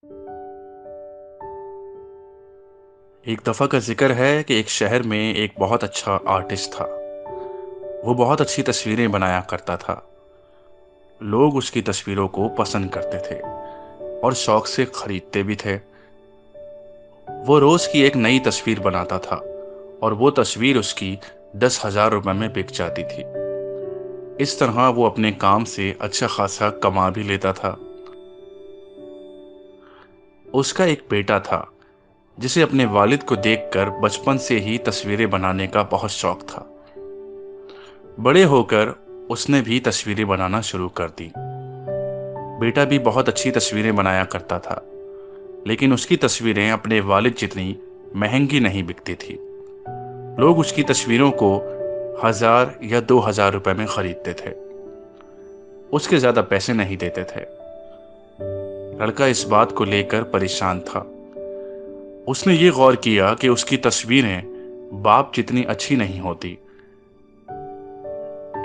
ایک دفعہ کا ذکر ہے کہ ایک شہر میں ایک بہت اچھا آرٹسٹ تھا۔ وہ بہت اچھی تصویریں بنایا کرتا تھا۔ لوگ اس کی تصویروں کو پسند کرتے تھے اور شوق سے خریدتے بھی تھے۔ وہ روز کی ایک نئی تصویر بناتا تھا اور وہ تصویر اس کی 10,000 روپے میں بک جاتی تھی۔ اس طرح وہ اپنے کام سے اچھا خاصا کما بھی لیتا تھا۔ اس کا ایک بیٹا تھا جسے اپنے والد کو دیکھ کر بچپن سے ہی تصویریں بنانے کا بہت شوق تھا۔ بڑے ہو کر اس نے بھی تصویریں بنانا شروع کر دی۔ بیٹا بھی بہت اچھی تصویریں بنایا کرتا تھا، لیکن اس کی تصویریں اپنے والد جتنی مہنگی نہیں بکتی تھی۔ لوگ اس کی تصویروں کو 1,000 یا 2,000 روپے میں خریدتے تھے۔ اس کے زیادہ پیسے نہیں دیتے تھے۔ لڑکا اس بات کو لے کر پریشان تھا۔ اس نے یہ غور کیا کہ اس کی تصویریں باپ جتنی اچھی نہیں ہوتی،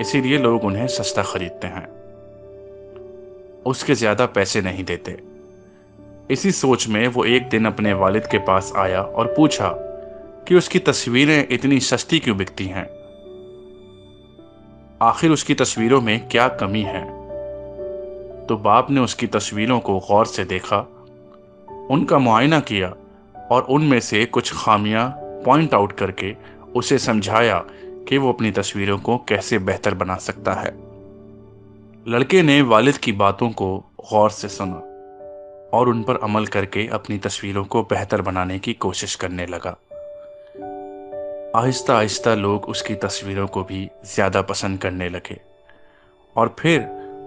اسی لیے لوگ انہیں سستا خریدتے ہیں، اس کے زیادہ پیسے نہیں دیتے۔ اسی سوچ میں وہ ایک دن اپنے والد کے پاس آیا اور پوچھا کہ اس کی تصویریں اتنی سستی کیوں بکتی ہیں؟ آخر اس کی تصویروں میں کیا کمی ہے؟ تو باپ نے اس کی تصویروں کو غور سے دیکھا، ان کا معائنہ کیا اور ان میں سے کچھ خامیاں پوائنٹ آؤٹ کر کے اسے سمجھایا کہ وہ اپنی تصویروں کو کیسے بہتر بنا سکتا ہے۔ لڑکے نے والد کی باتوں کو غور سے سنا اور ان پر عمل کر کے اپنی تصویروں کو بہتر بنانے کی کوشش کرنے لگا۔ آہستہ آہستہ لوگ اس کی تصویروں کو بھی زیادہ پسند کرنے لگے اور پھر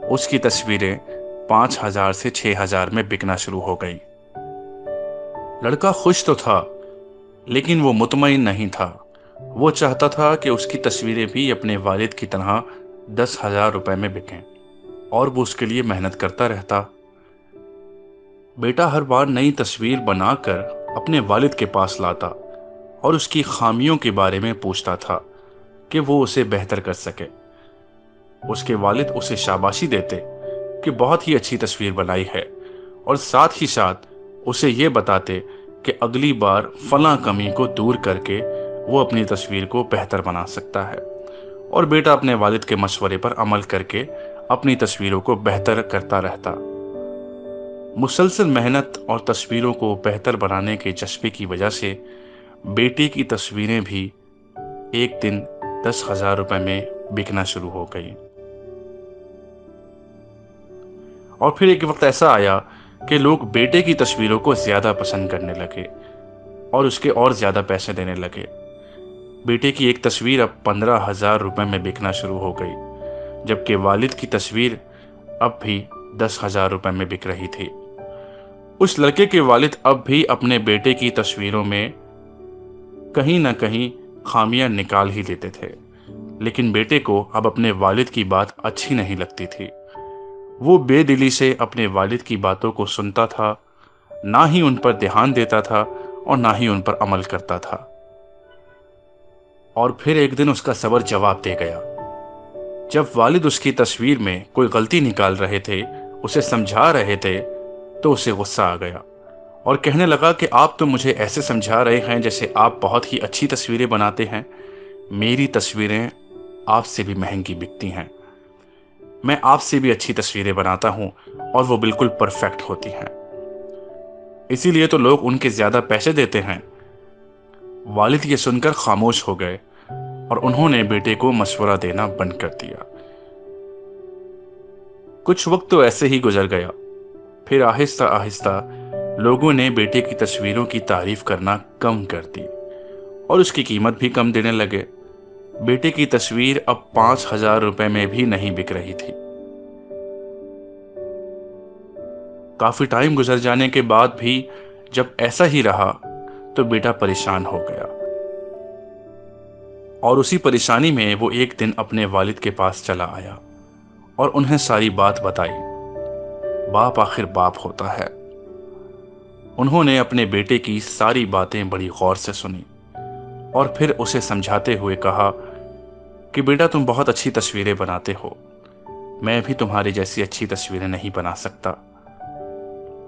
اس کی تصویریں 5,000 سے 6,000 میں بکنا شروع ہو گئیں۔ لڑکا خوش تو تھا، لیکن وہ مطمئن نہیں تھا۔ وہ چاہتا تھا کہ اس کی تصویریں بھی اپنے والد کی طرح 10,000 روپے میں بکیں، اور وہ اس کے لیے محنت کرتا رہتا۔ بیٹا ہر بار نئی تصویر بنا کر اپنے والد کے پاس لاتا اور اس کی خامیوں کے بارے میں پوچھتا تھا کہ وہ اسے بہتر کر سکے۔ اس کے والد اسے شاباشی دیتے کہ بہت ہی اچھی تصویر بنائی ہے، اور ساتھ ہی ساتھ اسے یہ بتاتے کہ اگلی بار فلاں کمی کو دور کر کے وہ اپنی تصویر کو بہتر بنا سکتا ہے، اور بیٹا اپنے والد کے مشورے پر عمل کر کے اپنی تصویروں کو بہتر کرتا رہتا۔ مسلسل محنت اور تصویروں کو بہتر بنانے کے جذبے کی وجہ سے بیٹے کی تصویریں بھی ایک دن 10,000 روپے میں بکنا شروع ہو گئی۔ اور پھر ایک وقت ایسا آیا کہ لوگ بیٹے کی تصویروں کو زیادہ پسند کرنے لگے اور اس کے اور زیادہ پیسے دینے لگے۔ بیٹے کی ایک تصویر اب 15,000 روپے میں بکنا شروع ہو گئی، جبکہ والد کی تصویر اب بھی 10,000 روپے میں بک رہی تھی۔ اس لڑکے کے والد اب بھی اپنے بیٹے کی تصویروں میں کہیں نہ کہیں خامیاں نکال ہی لیتے تھے، لیکن بیٹے کو اب اپنے والد کی بات اچھی نہیں لگتی تھی۔ وہ بے دلی سے اپنے والد کی باتوں کو سنتا تھا، نہ ہی ان پر دھیان دیتا تھا اور نہ ہی ان پر عمل کرتا تھا۔ اور پھر ایک دن اس کا صبر جواب دے گیا۔ جب والد اس کی تصویر میں کوئی غلطی نکال رہے تھے، اسے سمجھا رہے تھے، تو اسے غصہ آ گیا اور کہنے لگا کہ آپ تو مجھے ایسے سمجھا رہے ہیں جیسے آپ بہت ہی اچھی تصویریں بناتے ہیں۔ میری تصویریں آپ سے بھی مہنگی بکتی ہیں۔ میں آپ سے بھی اچھی تصویریں بناتا ہوں اور وہ بالکل پرفیکٹ ہوتی ہیں، اسی لیے تو لوگ ان کے زیادہ پیسے دیتے ہیں۔ والد یہ سن کر خاموش ہو گئے اور انہوں نے بیٹے کو مشورہ دینا بند کر دیا۔ کچھ وقت تو ایسے ہی گزر گیا۔ پھر آہستہ آہستہ لوگوں نے بیٹے کی تصویروں کی تعریف کرنا کم کر دی اور اس کی قیمت بھی کم دینے لگے۔ بیٹے کی تصویر اب 5,000 روپے میں بھی نہیں بک رہی تھی۔ کافی ٹائم گزر جانے کے بعد بھی جب ایسا ہی رہا تو بیٹا پریشان ہو گیا، اور اسی پریشانی میں وہ ایک دن اپنے والد کے پاس چلا آیا اور انہیں ساری بات بتائی۔ باپ آخر باپ ہوتا ہے۔ انہوں نے اپنے بیٹے کی ساری باتیں بڑی غور سے سنی اور پھر اسے سمجھاتے ہوئے کہا کہ بیٹا تم بہت اچھی تصویریں بناتے ہو، میں بھی تمہاری جیسی اچھی تصویریں نہیں بنا سکتا،